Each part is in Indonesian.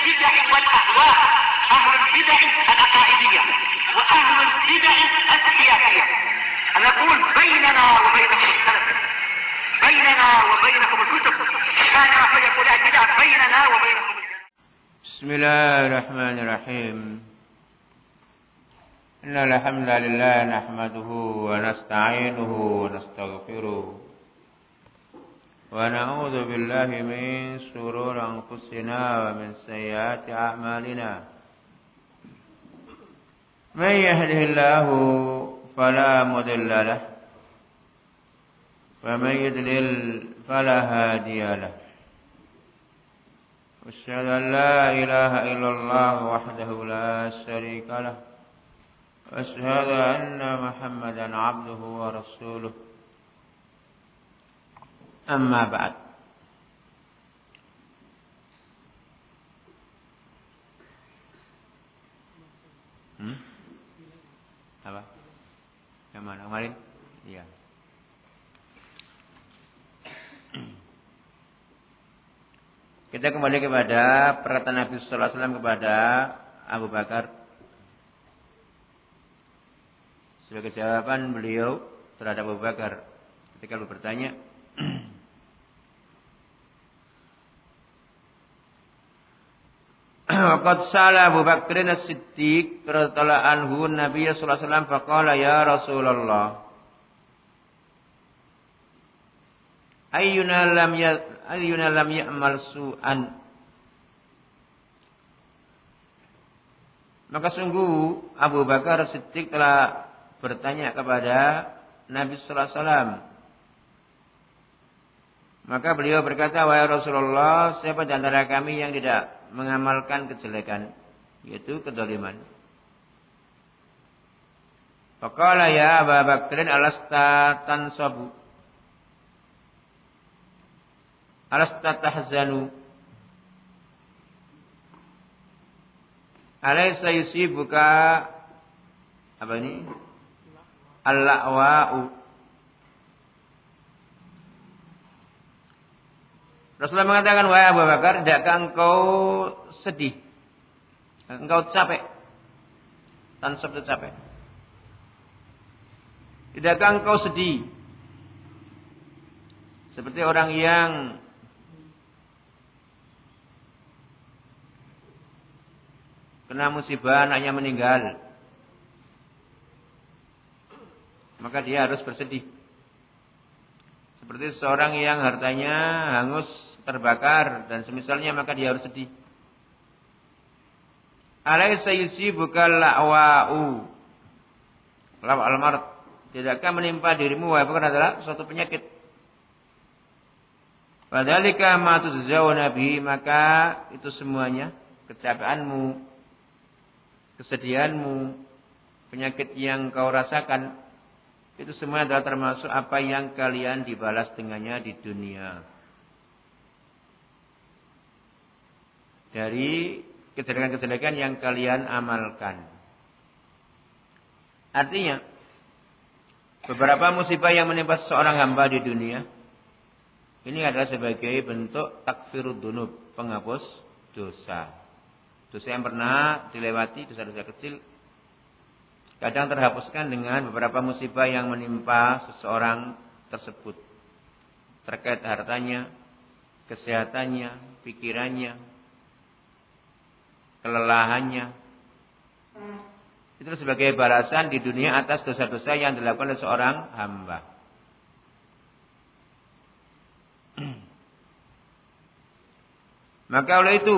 البدع والأهواء، أهل البدع العقائدية وأهل البدع السياسية. أنا أقول بيننا وبينكم السلف، بيننا وبينكم الكتب، كان فيقول البدع بيننا وبينكم السلف. بسم الله الرحمن الرحيم. إن الحمد لله نحمده ونستعينه ونستغفره ونعوذ بالله من شرور أنفسنا ومن سيئات أعمالنا. من يهده الله فلا مضل له ومن يضلل فلا هادي له. أشهد أن لا إله إلا الله وحده لا شريك له وأشهد أن محمدا عبده ورسوله. أما بعد. Apa? Yang mana kemarin? Iya. Kita kembali kepada perkataan Nabi sallallahu alaihi wasallam kepada Abu Bakar sebagai jawaban beliau terhadap Abu Bakar ketika beliau bertanya, Qad sala Abu Bakrin As-Siddiq radhiyallahu anhu Nabi sallallahu alaihi wasallam faqala ya Rasulullah ayyuna lam ya'mal su'an. Maka sungguh Abu Bakar Siddiq telah bertanya kepada Nabi sallallahu alaihi wasallam. Maka beliau berkata, wahai Rasulullah, siapa di antara kami yang tidak mengamalkan kejelekan, yaitu kedzaliman? Faqala ya Abu Bakrin alasta tansabu alasta tahzanu alaysa yusibuka apa ini al-la'wa'u. Rasulullah mengatakan, wahai Abu Bakar, tidakkah engkau sedih? Engkau capek? Tansab itu capek. Tidakkah engkau sedih? Seperti orang yang kena musibah, anaknya meninggal, maka dia harus bersedih. Seperti seorang yang hartanya hangus, terbakar dan semisalnya, maka dia harus sedih. Alaysa yusibuka la'wa'u law al-marad. Tidakkah menimpa dirimu wahai Bakar adalah suatu penyakit? Fadzalika ma tujzauna bihi, maka itu semuanya, kecapeanmu, kesedihanmu, penyakit yang kau rasakan, itu semua adalah termasuk apa yang kalian dibalas dengannya di dunia. Dari kejelekan-kejelekan yang kalian amalkan. Artinya, beberapa musibah yang menimpa seorang hamba di dunia, ini adalah sebagai bentuk takfirud dzunub, penghapus dosa. Dosa yang pernah dilewati, dosa-dosa kecil, kadang terhapuskan dengan beberapa musibah yang menimpa seseorang tersebut. Terkait hartanya, kesehatannya, pikirannya, kelelahannya. Itu sebagai balasan di dunia atas dosa-dosa yang dilakukan oleh seorang hamba. Maka oleh itu,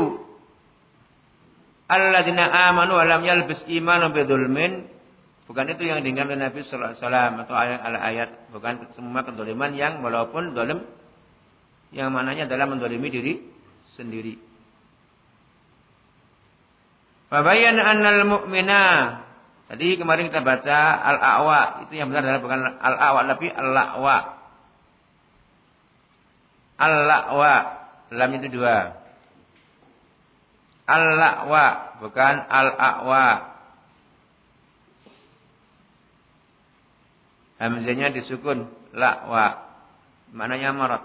alladzina amanu wa lam yalbis imanuhum bidzulmin, bukan itu yang diinginkan oleh Nabi sallallahu alaihi wasallam atau ayat, bukan semua kedzaliman yang walaupun zalim yang mananya adalah menzalimi diri sendiri. Fa bayyana annal mu'mina, tadi kemarin kita baca al-a'wa, itu yang benar adalah bukan al-a'wa tapi al-la'wa. Al-la'wa, lamnya itu dua. Al-la'wa, bukan al-a'wa. Hamzahnya disukun, la'wa. Maknanya marad.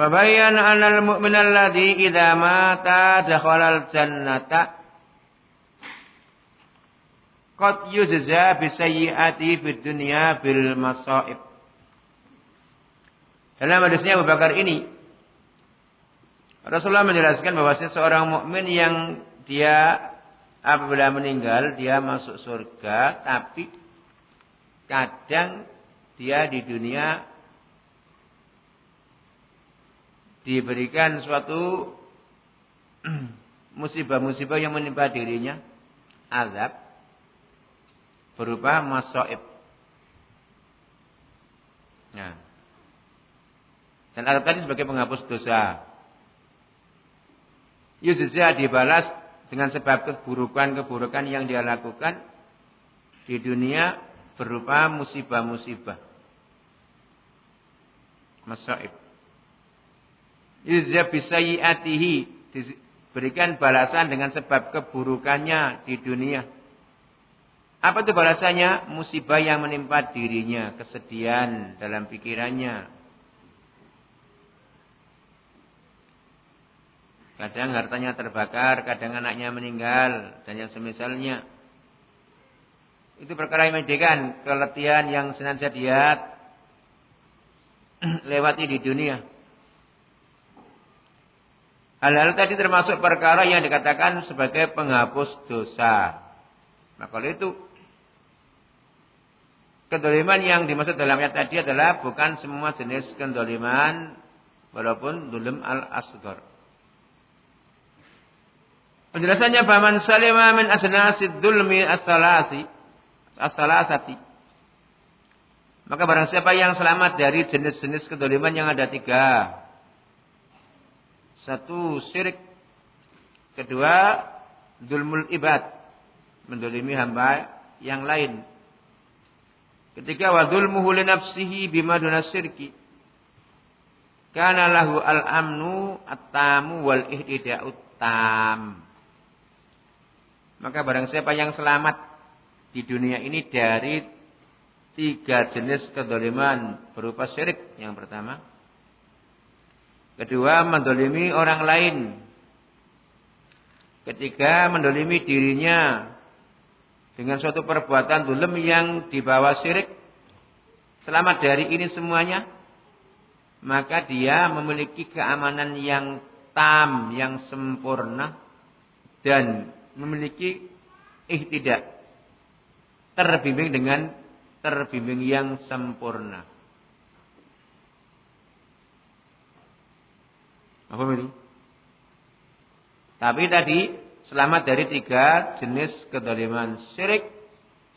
Fabayyana anal mu'min alladhi idza mata dakhala al-jannata qad yujza bi sayyi'ati fid dunya bil masa'ib. Dalam hadisnya Abu Bakar ini Rasulullah menjelaskan bahwa seorang mukmin yang dia apabila meninggal dia masuk surga, tapi kadang dia di dunia diberikan suatu musibah-musibah yang menimpa dirinya, azab berupa masaib. Nah, dan azab tadi sebagai penghapus dosa. Yujza dibalas dengan sebab keburukan-keburukan yang dia lakukan di dunia berupa musibah-musibah. Masaib. Yujza bisayyi'atihi, diberikan balasan dengan sebab keburukannya di dunia. Apa itu balasannya? Musibah yang menimpa dirinya, kesedihan dalam pikirannya. Kadang hartanya terbakar, kadang anaknya meninggal, dan yang semisalnya. Itu perkara yang menyedihkan, keletihan yang senantiasa dia lewati di dunia. Hal-hal tadi termasuk perkara yang dikatakan sebagai penghapus dosa. Maka oleh itu, kedoliman yang dimaksud dalam ayat tadi adalah bukan semua jenis kedoliman, walaupun zulm al-asghar. Penjelasannya, faman salima min ajnasid dzulmi as-salasati. Maka barang siapa yang selamat dari jenis-jenis kedoliman yang ada 3. 1, syirik. 2, dzulmul ibad, mendolimi hamba yang lain. 3, wa dzulmuhu li nafsihi bima duna syirki. Kana lahu al-amnu at-tamu wal ihtida'ut tam. Maka barang siapa yang selamat di dunia ini dari 3 jenis kedoliman berupa syirik yang pertama. 2, mendolimi orang lain. 3, mendolimi dirinya dengan suatu perbuatan zulm yang dibawa syirik. Selamat dari ini semuanya, maka dia memiliki keamanan yang tam, yang sempurna, dan memiliki ihtidak, terbimbing dengan terbimbing yang sempurna. Apa ini? Tapi tadi selamat dari 3 jenis kedoliman syirik.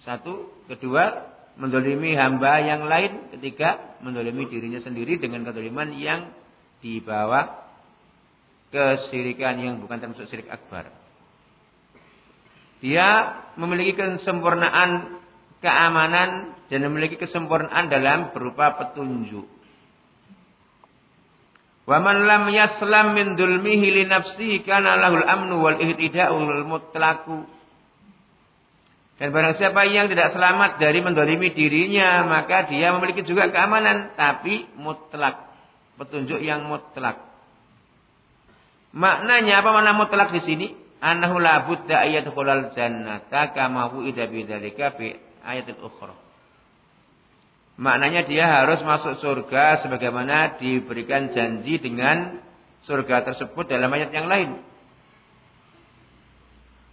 1, 2, mendolimi hamba yang lain. 3, mendolimi dirinya sendiri dengan kedoliman yang dibawa kesyirikan yang bukan termasuk syirik akbar. Dia memiliki kesempurnaan keamanan dan memiliki kesempurnaan dalam berupa petunjuk. Wa man lam yaslam min dzulmihi li nafsihi kana lahul amnu wal ihtida'ul mutlaqu. Dan barang siapa yang tidak selamat dari mendolimi dirinya, maka dia memiliki juga keamanan, tapi mutlak, petunjuk yang mutlak. Maknanya apa makna mutlak di sini? Annahu la budda ayyadkhulal jannata kama wu'ida bidzalika fi ayatil ukhra. Maknanya dia harus masuk surga sebagaimana diberikan janji dengan surga tersebut dalam ayat yang lain.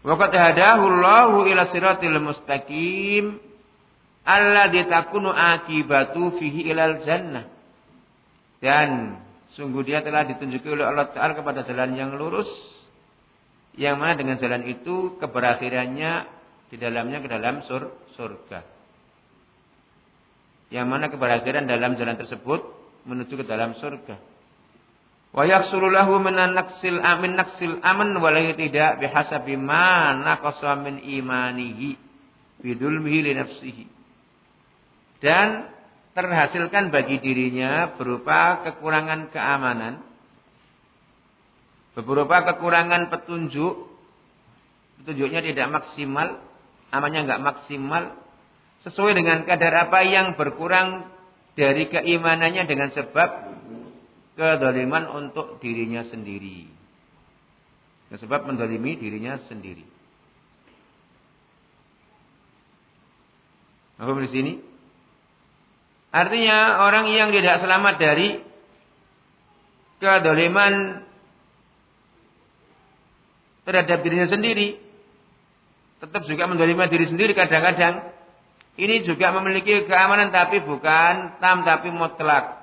Wa qad hadahu Allahu ila siratil mustaqim alladzi takunu akibatu fihi ilal jannah. Dan sungguh dia telah ditunjuki oleh Allah Ta'ala kepada jalan yang lurus, yang mana dengan jalan itu keberakhirannya di dalamnya ke dalam surga. Yang mana keberakhiran dalam jalan tersebut menuju ke dalam surga. Wa yaksulu lahu min naqsil aman walahi tidak bihasabi ma naqasa min imanihi bidulmihi li nafsihi. Dan terhasilkan bagi dirinya berupa kekurangan keamanan, berupa kekurangan petunjuknya tidak maksimal, amannya enggak maksimal, sesuai dengan kadar apa yang berkurang dari keimanannya dengan sebab kedoliman untuk dirinya sendiri. Sebab mendolimi dirinya sendiri. Apa di sini? Artinya orang yang tidak selamat dari kedoliman terhadap dirinya sendiri, tetap juga mendolimi diri sendiri kadang-kadang. Ini juga memiliki keamanan tapi bukan tam tapi mutlak.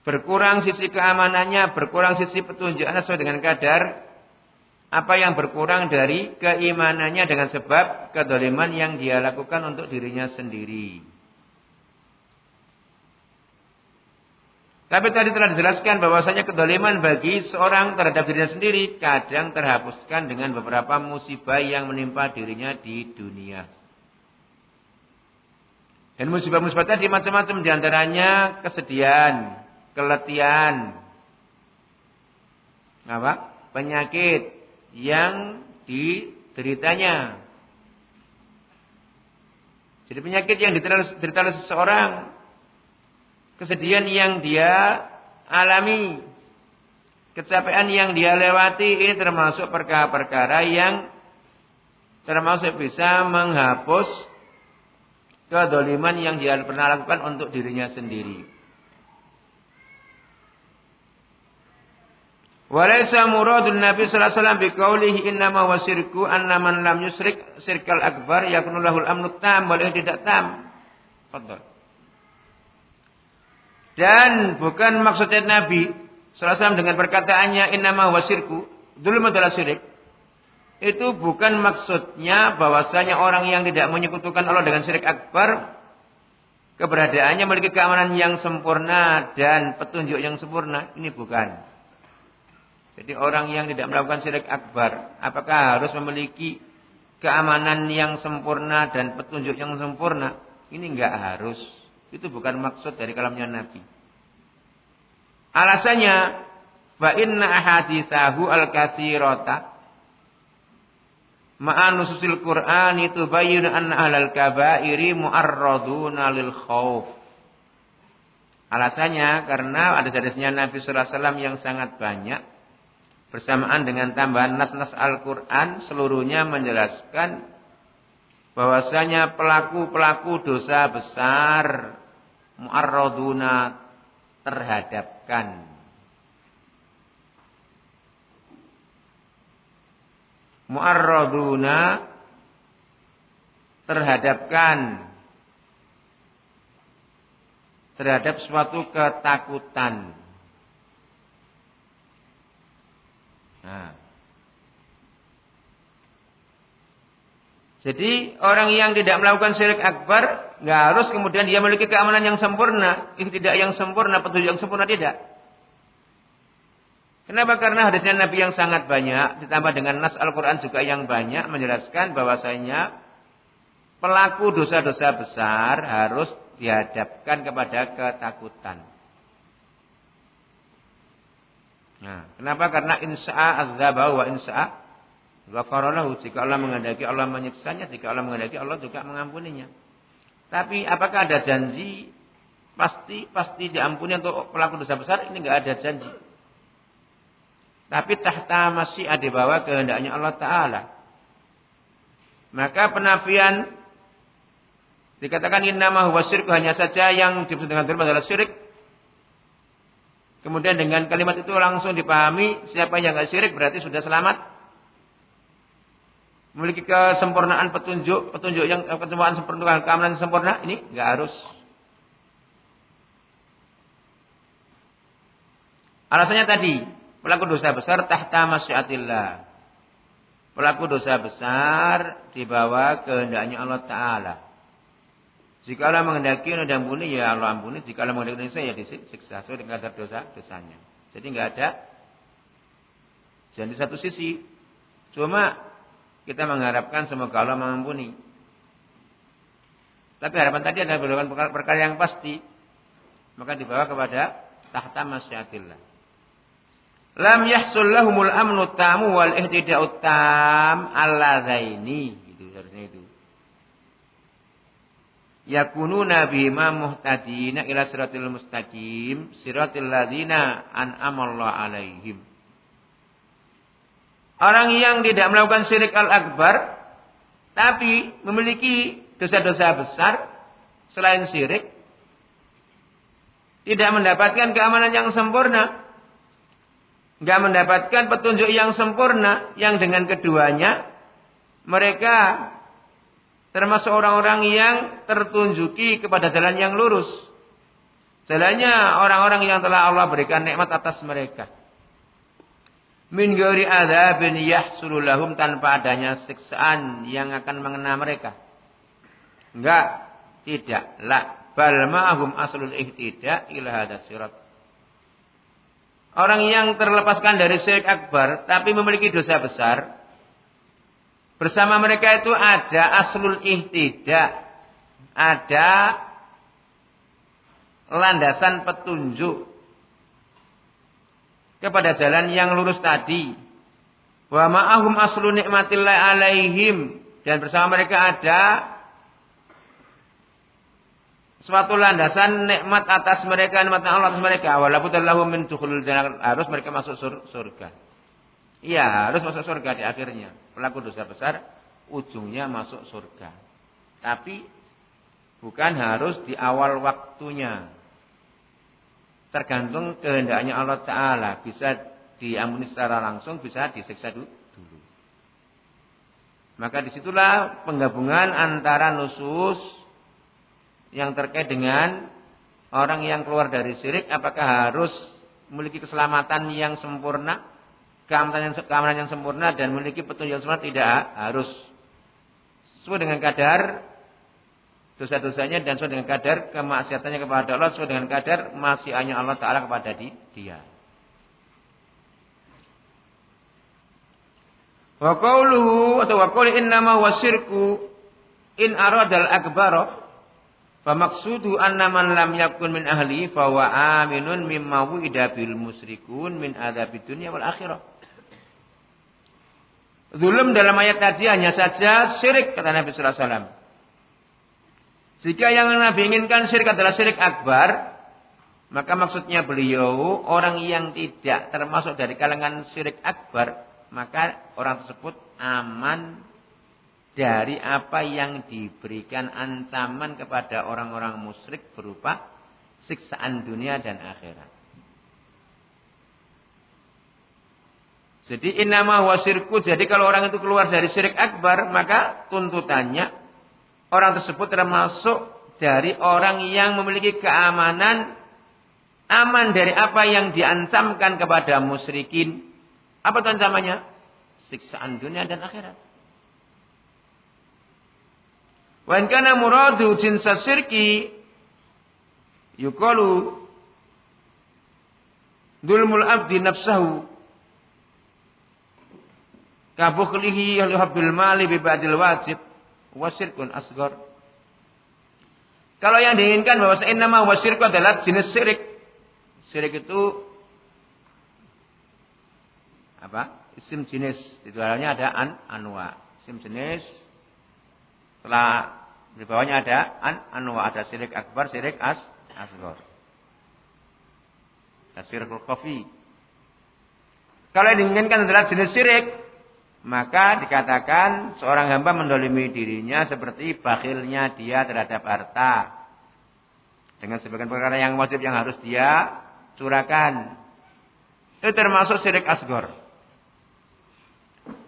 Berkurang sisi keamanannya, berkurang sisi petunjuknya sesuai dengan kadar apa yang berkurang dari keimanannya dengan sebab kedoliman yang dia lakukan untuk dirinya sendiri. Tapi tadi telah dijelaskan bahwasanya kedoliman bagi seorang terhadap dirinya sendiri kadang terhapuskan dengan beberapa musibah yang menimpa dirinya di dunia. Dan musibah-musibah tadi macam-macam, diantaranya kesedihan, keletihan, penyakit yang dideritanya. Jadi penyakit yang diderita oleh seseorang, kesedihan yang dia alami, kecapean yang dia lewati, ini termasuk perkara-perkara yang termasuk bisa menghapus kedoliman yang dia pernah lakukan untuk dirinya sendiri. Walaysa muradun Nabi sallallahu alaihi wasallam biqaulihi innama huwa syirku anna man lam yusyrik syirkal akbar yakunu lahul amnu tam wal ihtidak tam. Fadhal. Dan bukan maksudnya Nabi sallallahu alaihi wasallam dengan perkataannya innama huwa syirku, dzulm adalah syirik. Itu bukan maksudnya bahwasanya orang yang tidak menyekutukan Allah dengan syirik akbar keberadaannya memiliki keamanan yang sempurna dan petunjuk yang sempurna. Ini bukan. Jadi orang yang tidak melakukan syirik akbar, apakah harus memiliki keamanan yang sempurna dan petunjuk yang sempurna? Ini enggak harus. Itu bukan maksud dari kalamnya Nabi. Alasannya, fa inna ahaditsahu al-katsirata ma'a nususil Qur'ani tubayyinu anna ahlal kaba'iri mu'arraduna lil khauf. Alasannya karena ada hadisnya Nabi sallallahu alaihi wasallam yang sangat banyak bersamaan dengan tambahan nas-nas Al-Quran, seluruhnya menjelaskan bahwasanya pelaku-pelaku dosa besar mu'arraduna terhadapkan. Mu'arraduna terhadapkan terhadap suatu ketakutan. Nah. Jadi orang yang tidak melakukan syirik akbar nggak harus kemudian dia memiliki keamanan yang sempurna, tidak yang sempurna, petunjuk yang sempurna, tidak. Kenapa? Karena hadisnya Nabi yang sangat banyak ditambah dengan nas Al-Quran juga yang banyak menjelaskan bahwasanya pelaku dosa-dosa besar harus dihadapkan kepada ketakutan. Nah, kenapa? Karena insya'a azzabahu wa insya'a ghafara lahu. Jika Allah menghendaki Allah menyiksanya, jika Allah menghendaki Allah juga mengampuninya. Tapi apakah ada janji pasti diampuni untuk pelaku dosa besar? Ini enggak ada janji. Tapi tahta masyiah di bawah kehendaknya Allah Ta'ala. Maka penafian dikatakan innama huwa syirku, hanya saja yang disebut dengan dzulm adalah syirik. Kemudian dengan kalimat itu langsung dipahami siapa yang enggak syirik berarti sudah selamat. Memiliki kesempurnaan petunjuk yang kesempurnaan sempurna, keamanan sempurna, ini enggak harus. Alasannya tadi, pelaku dosa besar tahta masyiatillah. Pelaku dosa besar di bawah kehendaknya Allah Ta'ala. Jika Allah menghendaki untuk diampuni, ya Allah ampuni. Jika Allah menghendaki saya, ya disiksa sesuai dengan kadar dosanya. Jadi enggak ada janji satu sisi. Cuma kita mengharapkan semoga Allah mengampuni. Tapi harapan tadi adalah berdasarkan perkara yang pasti. Maka dibawa kepada tahta masyiatillah. Lam yahsul lahumul amnu tamu wal ihtida'ut tam alladzaini. Gitu harusnya itu. yakununa bihima muhtadina ila siratil mustaqim siratil ladzina an'amallahu alaihim. Orang yang tidak melakukan syirik al-akbar tapi memiliki dosa-dosa besar selain syirik, tidak mendapatkan keamanan yang sempurna, enggak mendapatkan petunjuk yang sempurna, yang dengan keduanya mereka termasuk orang-orang yang tertunjuki kepada jalan yang lurus. Jalannya orang-orang yang telah Allah berikan nikmat atas mereka. Min ghairi adzabin yahsulu lahum, tanpa adanya siksaan yang akan mengena mereka. Enggak, tidak, la bal ma'hum aslul ihtida ila hadzal sirat. Orang yang terlepaskan dari syirik akbar tapi memiliki dosa besar, bersama mereka itu ada aslul ihtida, ada landasan petunjuk kepada jalan yang lurus tadi. Wa ma'ahum aslu nikmatillahi alaihim, dan bersama mereka ada suatu landasan nikmat atas mereka, nikmat Allah atas mereka. Walaupun lahum min dukhulil jannah, harus mereka masuk surga. Iya, harus masuk surga di akhirnya. Pelaku dosa besar ujungnya masuk surga. Tapi bukan harus di awal waktunya. Tergantung kehendaknya Allah Ta'ala. Bisa diampuni secara langsung, bisa disiksa dulu. Maka disitulah penggabungan antara nusus yang terkait dengan orang yang keluar dari syirik, apakah harus memiliki keselamatan yang sempurna, keamanan yang sempurna, dan memiliki petunjuk yang sempurna. Tidak harus. Sesuai dengan kadar dosa-dosanya dan sesuai dengan kadar kemaksiatannya kepada Allah, sesuai dengan kadar masyiahnya Allah Ta'ala kepada dia. Wa qawluhu atau wa qawli innama huwa syirku in aradal akbara fa maqsudu anna man lam yakun min ahli fa huwa aminun mimma wu'ida bil musyrikun min adzabid dunya wal akhirah. Zulm dalam ayat tadi hanya saja syirik, kata Nabi sallallahu alaihi wasallam. Jika yang Nabi inginkan syirik adalah syirik akbar, maka maksudnya beliau orang yang tidak termasuk dari kalangan syirik akbar, maka orang tersebut aman dari apa yang diberikan ancaman kepada orang-orang musyrik berupa siksaan dunia dan akhirat. Jadi innama huwa syirku, jadi kalau orang itu keluar dari syirik akbar, maka tuntutannya orang tersebut termasuk dari orang yang memiliki keamanan, aman dari apa yang diancamkan kepada musyrikin. Apa itu ancamannya? Siksaan dunia dan akhirat. Wa in kana muradu jinsa syirki yuqalu dzulmul abdi nafsahu ka bukhlihi yuhabbil mali bi ba'dil wajib wa syirkun asghar. Kalau yang diinginkan bahwa innama wa syirku adalah jenis syirik. Syirik itu apa? Isim jenis. Di dalamnya ada anwa. Isim jenis. Setelah di bawahnya ada anwa, ada syirik akbar, syirik asghar. Dan syirkul khafi. Kalau yang diinginkan adalah jenis syirik, maka dikatakan seorang hamba mendolimi dirinya seperti bakhilnya dia terhadap harta. Dengan sebagian perkara yang wajib yang harus dia curahkan. Itu termasuk syirik asghar.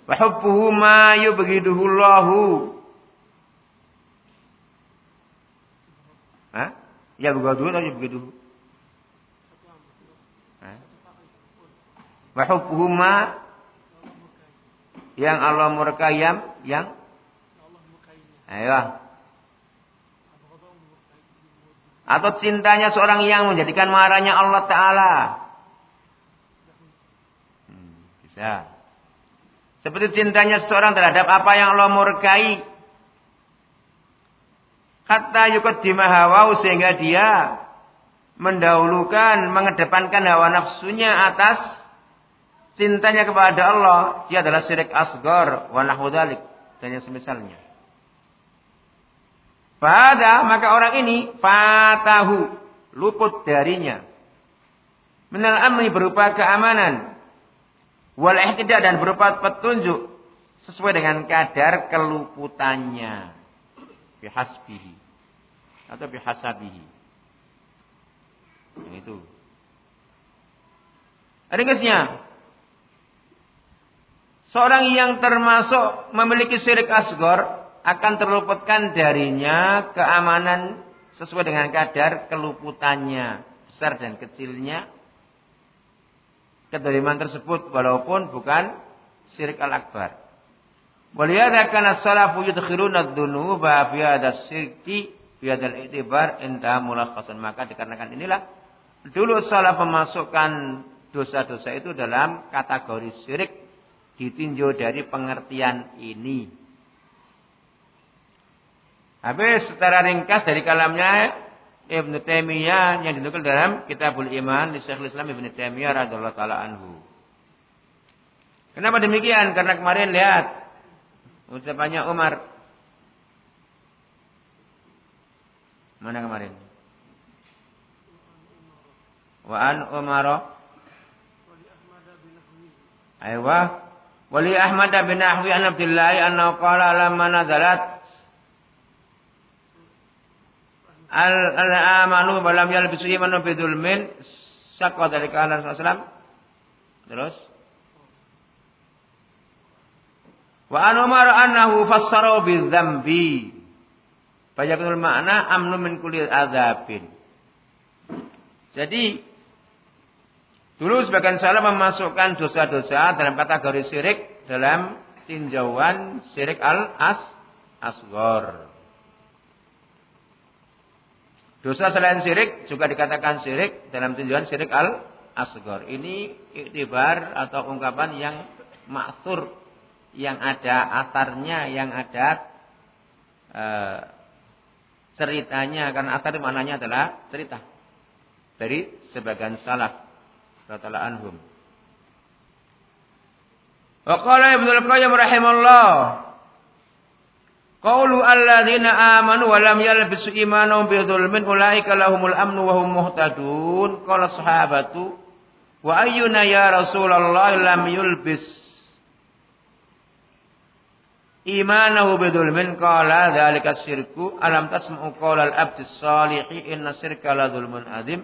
Wa hubbuhu ma yubghiduhu Allahu. Hah? Ya begitu atau begitu? Wa hubbuhu ma yang Allah murkai yang ayo. Atau cintanya seorang yang menjadikan marahnya Allah Ta'ala. Bisa. Seperti cintanya seseorang terhadap apa yang Allah murkai. Hatta yuqaddima hawahu, sehingga dia mendahulukan, mengedepankan hawa nafsunya atas cintanya kepada Allah. Dia adalah syirik asghar wa nahwu dzalik, dan yang semisalnya. Pada maka orang ini fatahu luput darinya minal amni berupa keamanan wal ihtida dan berupa petunjuk sesuai dengan kadar keluputannya bihasbihi atau bihasabihi. Yang itu. Ringkasnya, seorang yang termasuk memiliki syirik asghar akan terluputkan darinya keamanan sesuai dengan kadar keluputannya, besar dan kecilnya kedoliman tersebut walaupun bukan syirik al-akbar. Walihada kana salafu yudkhiruna ad-dunuba fi hadha syirki fi hadzal i'tibar inta mulakhasan. Maka dikarenakan inilah dulu salaf memasukkan dosa-dosa itu dalam kategori syirik ditinjau dari pengertian ini. Habis secara ringkas dari kalamnya Ibnu Taimiyah yang dinukil dalam Kitabul Iman di Syekhul Islam Ibnu Taimiyah radhiyallahu taala anhu. Kenapa demikian? Karena kemarin lihat ucapannya Umar. Mana kemarin? Wa an Umar. Aywa. Wali Ahmad bin Nahwi an Abdullah annahu qala lamma nazalat al-amanu wa lam yalbisu imanu bidzulmin saqqa dzalika ala Rasulullah. Terus wa an Umar annahu fassara bidzambi. Bayatul makna amnu min kulli adzabin. Jadi dulu sebagian salah memasukkan dosa-dosa dalam kategori syirik dalam tinjauan syirik al-asghar. Dosa selain syirik juga dikatakan syirik dalam tinjauan syirik al-asghar. Ini iktibar atau ungkapan yang ma'thur, yang ada asarnya, yang ada ceritanya. Karena asar maknanya adalah cerita dari sebagian salaf radhiyallahu anhum. Wa qala Ibnu Qayyim rahimahullah, qaulu alladzina amanu wa lam yalbisu imanahum bidzulmin ulaika lahumul amnu wa hum muhtadun. Qala sahabatu wa ayyuna ya Rasulullah lam yulbis imanahu bidzulmin qala dzalika syirku alam tasma'u qaulal abdis salihi inna syirka la dzulmun adzim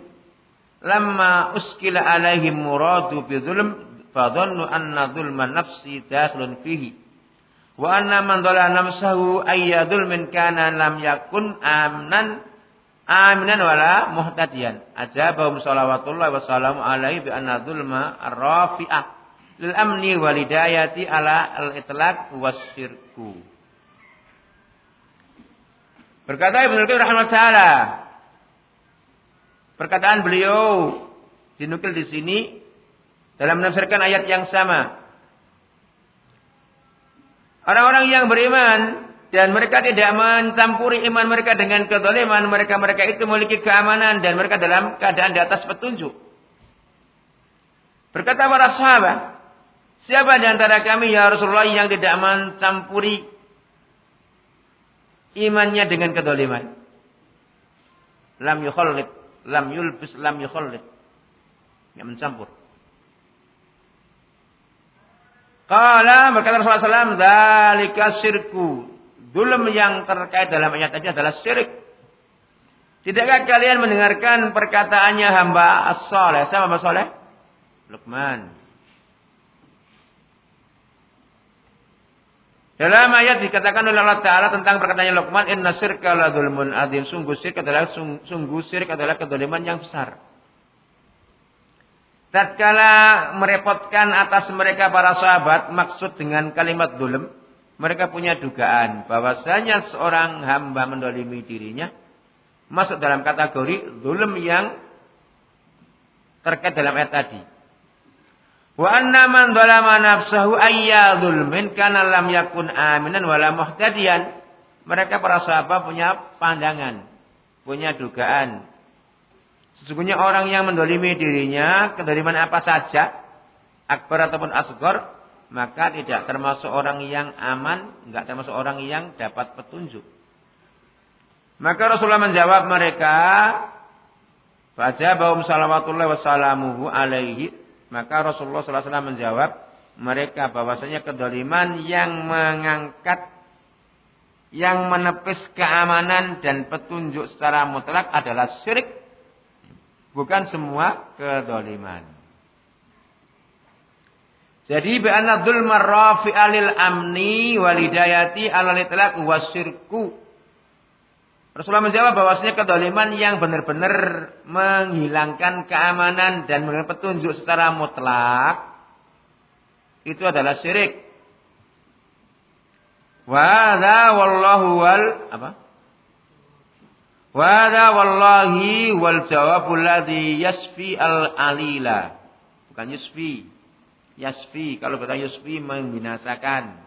lamma uskila alaihim muradu bidzulm fadhannu anna dzulman nafsi dakhilun fihi wa anna man dhala nafsahu ayya dzulmin kana lam yakun aminan wala muhtadiyan. Ajabahum shalawatullah wa salamu alaihi bi anna dzulma ar-rafi'ah lil amni wal hidayati ala al-itlaq wasyirku. Berkata Ibnu Qayyim rahimahullah taala, perkataan beliau dinukil di sini dalam menafsirkan ayat yang sama. Orang-orang yang beriman dan mereka tidak mencampuri iman mereka dengan kezaliman, mereka itu memiliki keamanan dan mereka dalam keadaan di atas petunjuk. Berkata para sahabat, siapa di antara kami ya Rasulullah yang tidak mencampuri imannya dengan kezaliman? Lam yukhallit, lam yulbis, lam yukhallit. Yang mencampur. Qala berkata Rasulullah SAW, dzalika syirku. Zulm yang terkait dalam ayat tadi adalah syirik. Tidakkah kalian mendengarkan perkataannya hamba as-saleh? Siapa hamba saleh? Luqman. Dalam ayat dikatakan oleh Allah Ta'ala tentang perkataannya Luqman, inna syirka la dzulmun adzim. Sungguh syirik adalah kedzaliman yang besar. Tatkala merepotkan atas mereka para sahabat, maksud dengan kalimat dzulm, mereka punya dugaan bahwasanya seorang hamba mendolimi dirinya masuk dalam kategori dzulm yang terkait dalam ayat tadi. Wa anna man dzalama nafsahu ayya dzulmin kana lam yakun aminan wala muhtadiyan. Mereka para sahabat punya pandangan, punya dugaan. Sesungguhnya orang yang mendolimi dirinya, kedoliman apa saja, akbar ataupun asghar, maka tidak termasuk orang yang aman, enggak termasuk orang yang dapat petunjuk. Maka Rasulullah menjawab mereka, fajabahum salawatullahi wassalamuhu alaihi. Maka Rasulullah sallallahu alaihi wasallam menjawab mereka bahwasanya kedoliman yang mengangkat, yang menepis keamanan dan petunjuk secara mutlak adalah syirik, bukan semua kedoliman. Jadi bi'anna dzulma rafi'a lil amni wal hidayati 'alal itlaq wasyirku. Rasulullah menjawab bahwasanya kedoliman yang benar-benar menghilangkan keamanan dan memberikan petunjuk secara mutlak itu adalah syirik. Wa hadza wallahu wal apa? Wa hadza wallahi wal jawabul ladzi yasfi al alila. Bukan yusfi. Yasfi, kalau kata yusfi membinasakan.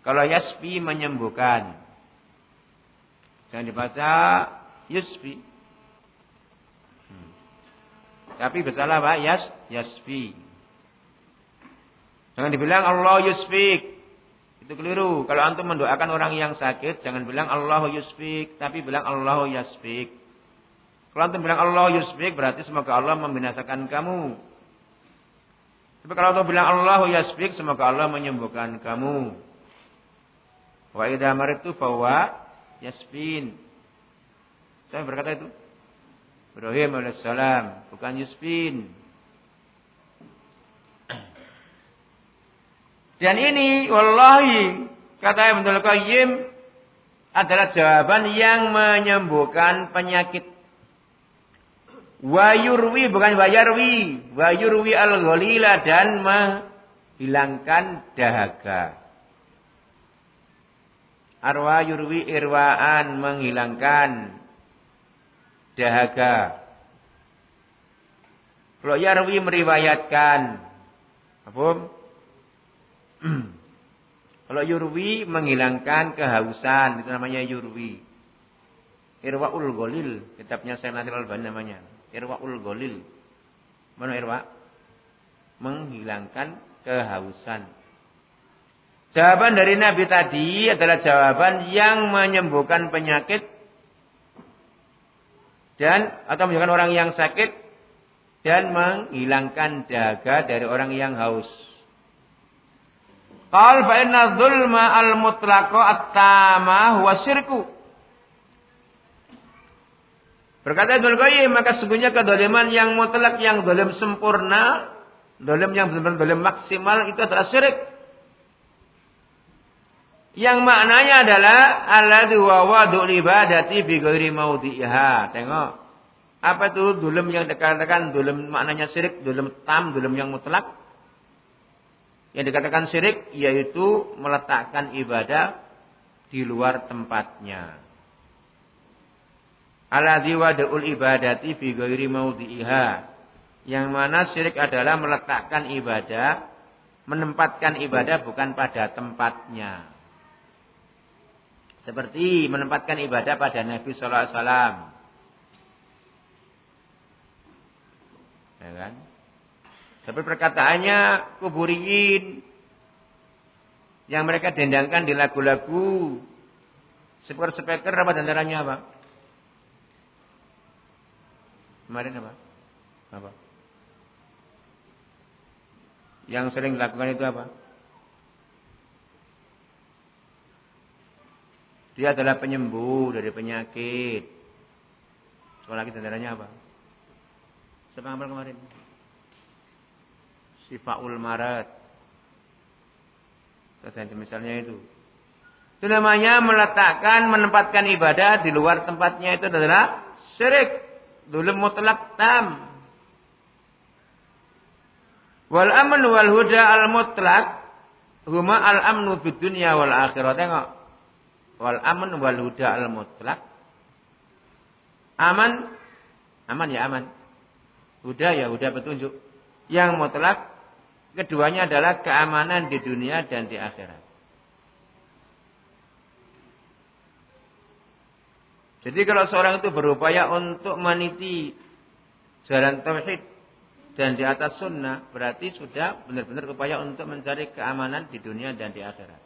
Kalau yasfi menyembuhkan. Jangan dibaca yusfi. Tapi bacalah Pak, yasfi. Jangan dibilang Allah yusfik. Itu keliru. Kalau antum mendoakan orang yang sakit, jangan bilang Allah yusfik, tapi bilang Allah yasfik. Kalau antum bilang Allah yusfik, berarti semoga Allah membinasakan kamu. Tapi kalau antum bilang Allah yasfik, semoga Allah menyembuhkan kamu. Wa idza maritu fahuwa yasfin. Saya berkata itu. Ibrahim alaihissalam, bukan yusfin. Dan ini wallahi kata Ibnu Qayyim adalah jawaban yang menyembuhkan penyakit. Wa yurwi bukan wa yarwi, wa yurwi al-ghalila dan menghilangkan dahaga. Arwa yurwi irwaan menghilangkan dahaga. Kalau yarwi meriwayatkan. Apa? Kalau yurwi menghilangkan kehausan, itu namanya yurwi. Irwaul Ghalil, kitabnya Syekh Nasir Al-Albani namanya. Irwaul Ghalil. Mana irwa? Menghilangkan kehausan. Jawaban dari Nabi tadi adalah jawaban yang menyembuhkan penyakit dan atau menyembuhkan orang yang sakit dan menghilangkan dahaga dari orang yang haus. Qal fa inna dzulma al-mutlaqa at-tama huwa syirku. Berkata Ibnu Qayyim, maka sesungguhnya kedoliman yang mutlak, yang dolim sempurna, dolim yang benar-benar dolim maksimal itu adalah syirik. Yang maknanya adalah alladzi wa wadu'ul ibadati bi ghairi maudhi'iha. Tengok. Apa itu dolim yang dikatakan dolim maknanya syirik, dolim tam, dolim yang mutlak? Yang dikatakan syirik yaitu meletakkan ibadah di luar tempatnya. Alladzi wada'ul ibadati fi ghairi maudhi'iha. Yang mana syirik adalah meletakkan ibadah, menempatkan ibadah bukan pada tempatnya. Seperti menempatkan ibadah pada Nabi sallallahu alaihi wasallam. Ya kan? Seperti perkataannya kuburiyin yang mereka dendangkan di lagu-lagu. Speaker apa dandarannya apa? Kemarin apa? Apa? Yang sering dilakukan itu apa? Dia adalah penyembuh dari penyakit. Sekali lagi dandarannya apa? Siapa ngambil kemarin? Sifaul Marat. Misalnya itu. Itu namanya meletakkan, menempatkan ibadah di luar tempatnya, itu adalah syirik. Dzulm mutlak tam. Wal aman wal huda al mutlak huma al amnu fid dunya wal akhirah. Tengok. Wal aman wal huda al mutlak. Aman, aman ya aman. Huda ya huda petunjuk. Yang mutlak keduanya adalah keamanan di dunia dan di akhirat. Jadi kalau seorang itu berupaya untuk meniti jalan tauhid dan di atas sunnah, berarti sudah benar-benar upaya untuk mencari keamanan di dunia dan di akhirat.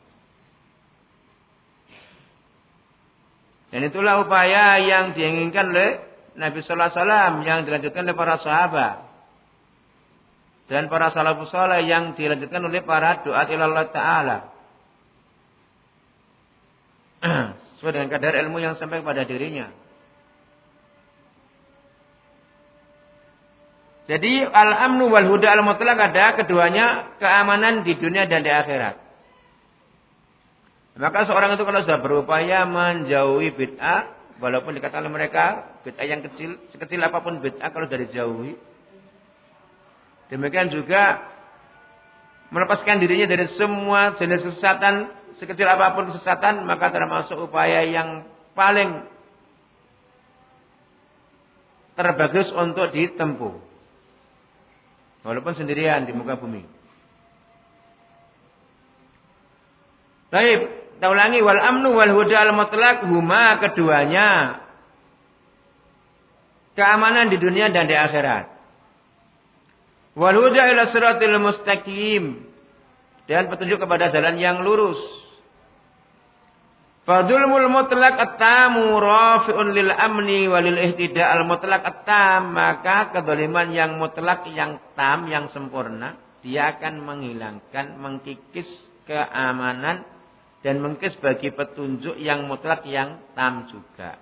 Dan itulah upaya yang diinginkan oleh Nabi sallallahu alaihi wasallam yang dilanjutkan oleh para sahabat. Dan para salafus saleh yang dilanjutkan oleh para duat ilallah taala. Sesuai dengan kadar ilmu yang sampai kepada dirinya. Jadi al-amnu wal huda al-mutlaq ada keduanya keamanan di dunia dan di akhirat. Maka seorang itu kalau sudah berupaya menjauhi bid'ah, walaupun dikatakan oleh mereka bid'ah yang kecil, sekecil apapun bid'ah kalau sudah dijauhi. Demikian juga melepaskan dirinya dari semua jenis kesesatan, sekecil apapun kesesatan, maka termasuk upaya yang paling terbagus untuk ditempuh. Walaupun sendirian di muka bumi. Baik, kita ulangi wal amnu wal huda al mutlaq huma keduanya keamanan di dunia dan di akhirat. Wal huda ila siratil mustaqim dan petunjuk kepada jalan yang lurus. Fadzulmul mutlaq at-tamu rafi'un lil amni walil ihtida' al mutlaq at-tam, maka kedzaliman yang mutlak yang tam yang sempurna dia akan menghilangkan mengkikis keamanan dan mengkikis bagi petunjuk yang mutlak yang tam juga.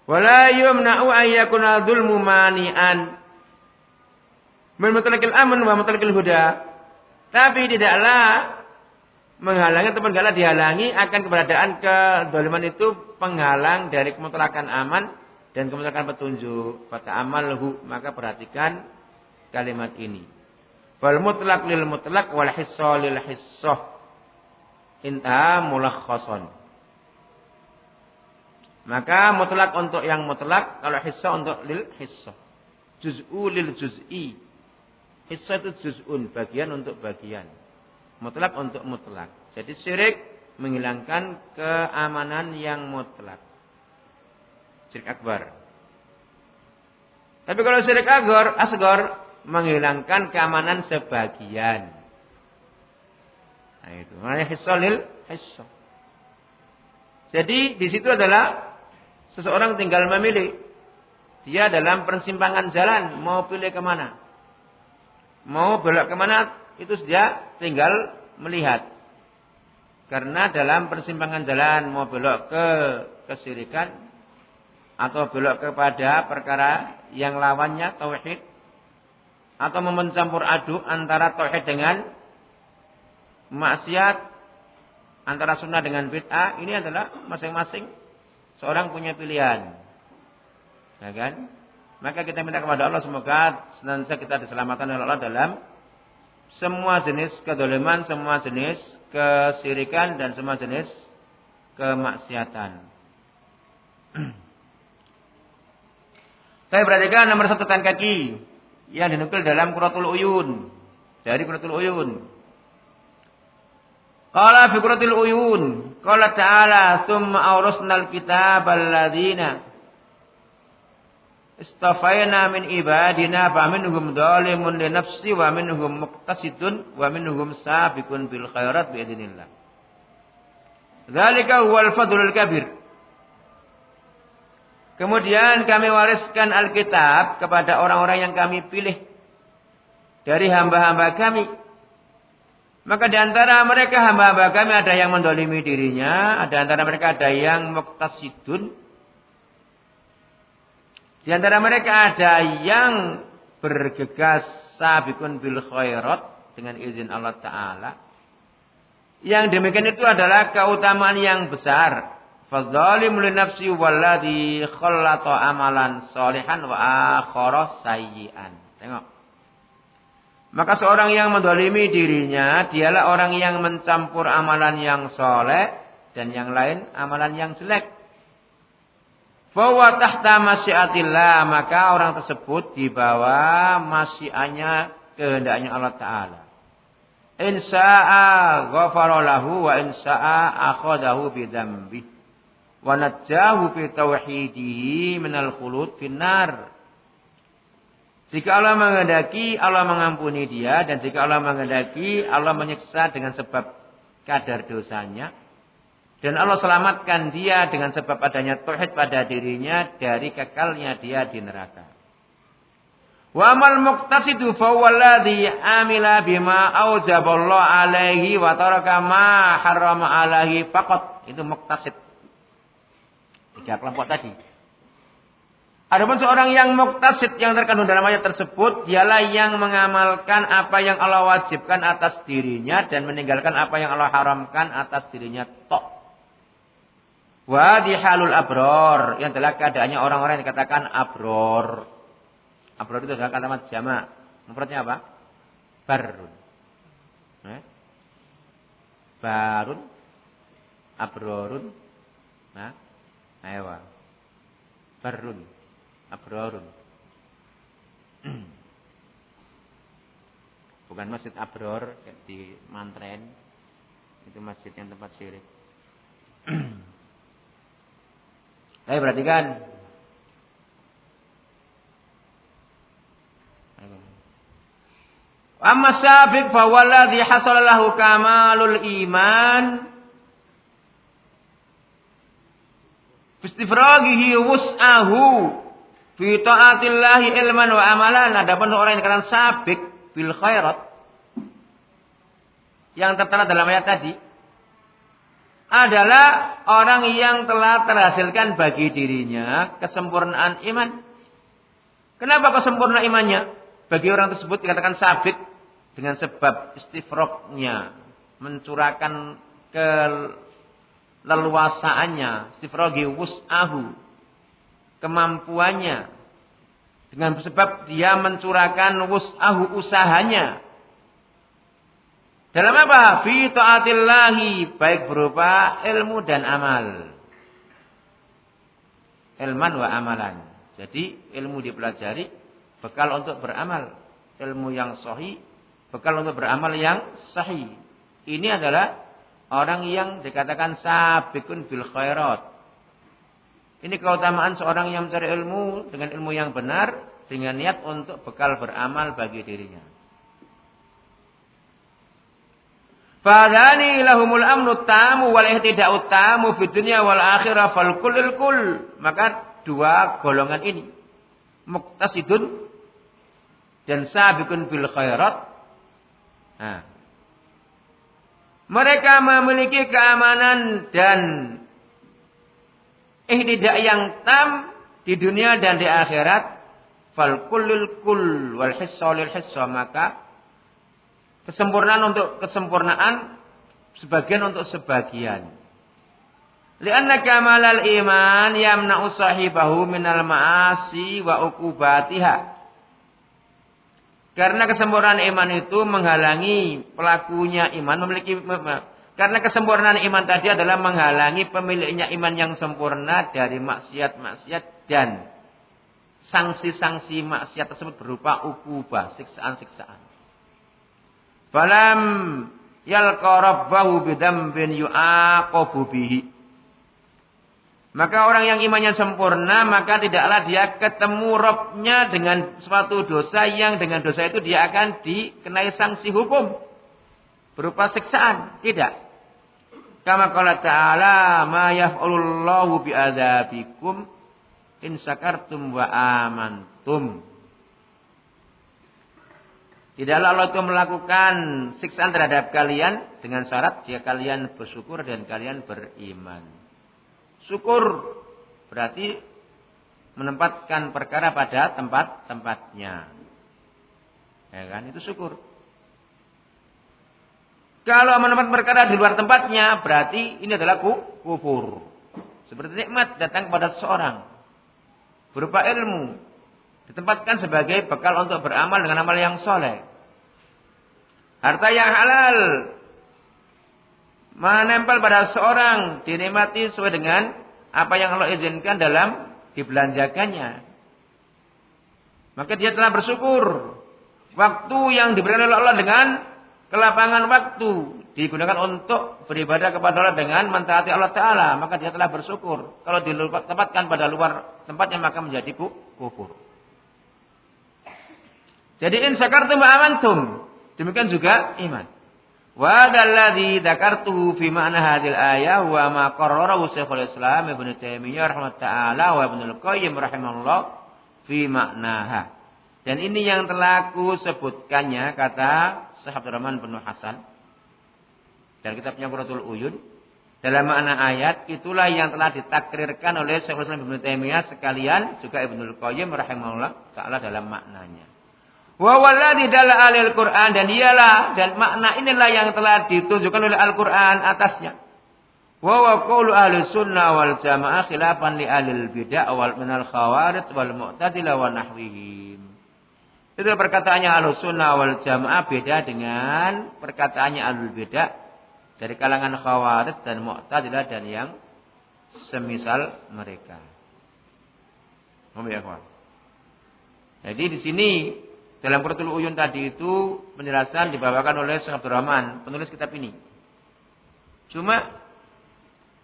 Wala yumna'u ayyakuna dzulmu mani'an min mutlaqil amn wa mutlaqil huda, tapi tidaklah menghalangi atau tidaklah dihalangi akan keberadaan kedzaliman itu penghalang dari kemutlakan aman dan kemutlakan petunjuk. Fata'amalhu, maka perhatikan kalimat ini. Wal mutlaq lil mutlaq wal hissa lil hissah. Intaha mulakhasan. Maka mutlak untuk yang mutlak, kalau hissa untuk lil hissah. Juz'u lil juz'i. Hissa itu juz'un, bagian untuk bagian. Mutlak untuk mutlak. Jadi syirik menghilangkan keamanan yang mutlak. Syirik akbar. Tapi kalau syirik asgar menghilangkan keamanan sebagian. Nah itu. Maknanya hissa lil hissa. Jadi di situ adalah seseorang tinggal memilih. Dia dalam persimpangan jalan mau pilih kemana. Mau belok kemana itu dia tinggal melihat. Karena dalam persimpangan jalan mau belok ke kesyirikan atau belok kepada perkara yang lawannya tauhid atau mencampur aduk antara tauhid dengan maksiat, antara sunnah dengan bid'ah, ini adalah masing-masing seorang punya pilihan. Ya kan? Maka kita minta kepada Allah semoga senantiasa kita diselamatkan oleh Allah dalam semua jenis kedzaliman, semua jenis kesyirikan dan semua jenis kemaksiatan. Saya perhatikan nomor 1 tan kaki yang dinukil dalam Qurratul Uyun. Dari Qurratul Uyun. Qala fi Qurratul Uyun, qala ta'ala, "Tsumma awrasnal kitabal ladzina istafaina min ibadina faminhum dzalimun li nafsi wa minhum muqtasidun wa minhum sabiqun bil khairat bi idznillah. Dzalika huwal fadlul kabir." Kemudian kami wariskan Alkitab kepada orang-orang yang kami pilih dari hamba-hamba kami. Maka di antara mereka hamba-hamba kami ada yang mendolimi dirinya, ada antara mereka ada yang muqtasidun. Di antara mereka ada yang bergegas sabiqun bil khairat dengan izin Allah Ta'ala. Yang demikian itu adalah keutamaan yang besar. Fadzalim li nafsi walladzi khallata amalan sholihan wa akhara sayyi'an. Tengok. Maka seorang yang mendolimi dirinya, dialah orang yang mencampur amalan yang soleh dan yang lain amalan yang jelek. Fahuwa tahta masyiatillah, maka orang tersebut di bawah masyiannya, kehendaknya Allah Ta'ala. Insya'a ghafara lahu wa insya'a akhadahu bidambi wa najjahu bi tauhidihi minal khulud finnar. Jika Allah menghendaki, Allah mengampuni dia, dan jika Allah menghendaki, Allah menyiksa dengan sebab kadar dosanya. Dan Allah selamatkan dia dengan sebab adanya tauhid pada dirinya dari kekalnya dia di neraka. Wa amal muqtasidu fa huwallazi amila bima aujaballahu alaihi wa taraka ma harrama alaihi faqat. Itu muqtasid. 3 kelompok tadi. Adapun seorang yang muqtasid yang terkandung dalam ayat tersebut, dialah yang mengamalkan apa yang Allah wajibkan atas dirinya dan meninggalkan apa yang Allah haramkan atas dirinya tok. Wa dihalul abror, yang adalah keadaannya orang-orang yang dikatakan abror. Abror itu adalah kalimat jamak. Mufradnya apa? Barun. Barun, abrorun, ayo. Barun, abrorun. Bukan masjid abror di Mantren. Itu masjid yang tempat syirik. Tapi perhatikan. Amma sabiq fa walladhi hasala lahu kamalul iman bistifragihi wus'ahu fi ta'atillahi ilman wa amalan. Adapun orang yang dikatakan sabiq bil khairat yang tertera dalam ayat tadi adalah orang yang telah terhasilkan bagi dirinya kesempurnaan iman. Kenapa kesempurnaan imannya? Bagi orang tersebut dikatakan sabit dengan sebab istifrognya, mencurahkan keleluasaannya, istifrogi wus'ahu, kemampuannya. Dengan sebab dia mencurahkan wus'ahu, usahanya. Dalam apa? Fi ta'atillahi, baik berupa ilmu dan amal. Ilman wa amalan. Jadi ilmu dipelajari, bekal untuk beramal. Ilmu yang sahih, bekal untuk beramal yang sahih. Ini adalah orang yang dikatakan sabiqun bil khairat. Ini keutamaan seorang yang mencari ilmu dengan ilmu yang benar, dengan niat untuk bekal beramal bagi dirinya. Fadhani lahumul amnu tamu wal ihtida'ut tamu fid dunya wal akhirah fal kullil kull. Maka dua golongan ini, muqtasidun dan sabiqun bil khairat. Mereka memiliki keamanan dan ihtidak yang tam di dunia dan di akhirat. Fal kullil kull wal hissa lil hissa. Maka kesempurnaan untuk kesempurnaan, sebagian untuk sebagian. Lianna kamalal iman yamna'u sahibahu minal ma'asi wa uqubatiha. Karena kesempurnaan iman itu menghalangi pelakunya iman karena kesempurnaan iman tadi adalah menghalangi pemiliknya iman yang sempurna dari maksiat-maksiat dan sanksi-sanksi maksiat tersebut berupa uqubah, siksaan-siksaan. Falam yalqa rabbahu bidzambin yu'aqabu bihi. Maka orang yang imannya sempurna, maka tidaklah dia ketemu Rabb-nya dengan suatu dosa yang dengan dosa itu dia akan dikenai sanksi hukum berupa siksaan. Tidak. Kama qala ta'ala ma yaf'alullahu bi'adzabikum in syakartum wa amantum. Tidaklah Allah itu melakukan siksaan terhadap kalian dengan syarat jika kalian bersyukur dan kalian beriman. Syukur berarti menempatkan perkara pada tempat-tempatnya. Ya kan? Itu syukur. Kalau menempatkan perkara di luar tempatnya, berarti ini adalah kufur. Seperti nikmat datang kepada seseorang berupa ilmu, ditempatkan sebagai bekal untuk beramal dengan amal yang soleh. Harta yang halal menempel pada seorang, dinikmati sesuai dengan apa yang Allah izinkan dalam dibelanjakannya. Maka dia telah bersyukur. Waktu yang diberikan oleh Allah dengan kelapangan waktu digunakan untuk beribadah kepada Allah dengan mentaati Allah Ta'ala. Maka dia telah bersyukur. Kalau ditempatkan pada luar tempatnya maka menjadi kufur. Jadi in syakartum wa amantum. Demikian juga iman. Wa dalladzi dzakartuhu fi ma'na hadhil ayah wa ma qarrarahu Syekhul Islam Ibnu Taimiyah rahimahullah taala wa Ibnu Qayyim rahimahullah fi ma'naha. Dan ini yang telah aku sebutkannya kata Syekh Abdurrahman bin Hasan dari kitabnya Qurratul Uyun dalam makna ayat itulah yang telah ditakrirkan oleh Syekhul Islam Ibnu Taimiyah sekalian juga Ibnu Qayyim rahimahullah taala dalam maknanya. Wa walladzi dalla alil Qur'an dan iyalah dan makna inilah yang telah ditunjukkan oleh Al-Qur'an atasnya. Wa wa qaulu ahli sunnah wal jamaah khilafan li ahlil bid'ah wal minal khawarij wal mu'tazilah wa nahwihim. Itu perkataannya ahli sunnah wal jamaah beda dengan perkataannya ahlul bid'ah dari kalangan khawarij dan mu'tazilah dan yang semisal mereka. Jadi di sini dalam Qurratul Uyun tadi itu penjelasan dibawakan oleh Syekh Abdurrahman, penulis kitab ini. Cuma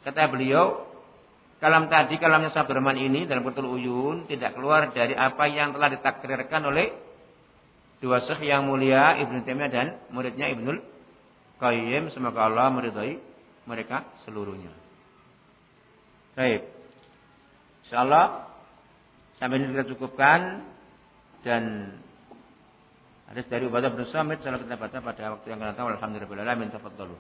kata beliau, kalamnya Syekh Abdurrahman ini dalam Qurratul Uyun tidak keluar dari apa yang telah ditakrirkan oleh dua syekh yang mulia Ibnu Taimiyah dan muridnya Ibnul Qayyim, semoga Allah meridhai mereka seluruhnya. Baik. Insyaallah sampai ini kita cukupkan dan hadis dari Ubadah bin Samit selalu kita baca pada waktu yang akan datang. Alhamdulillah, tafadhalu.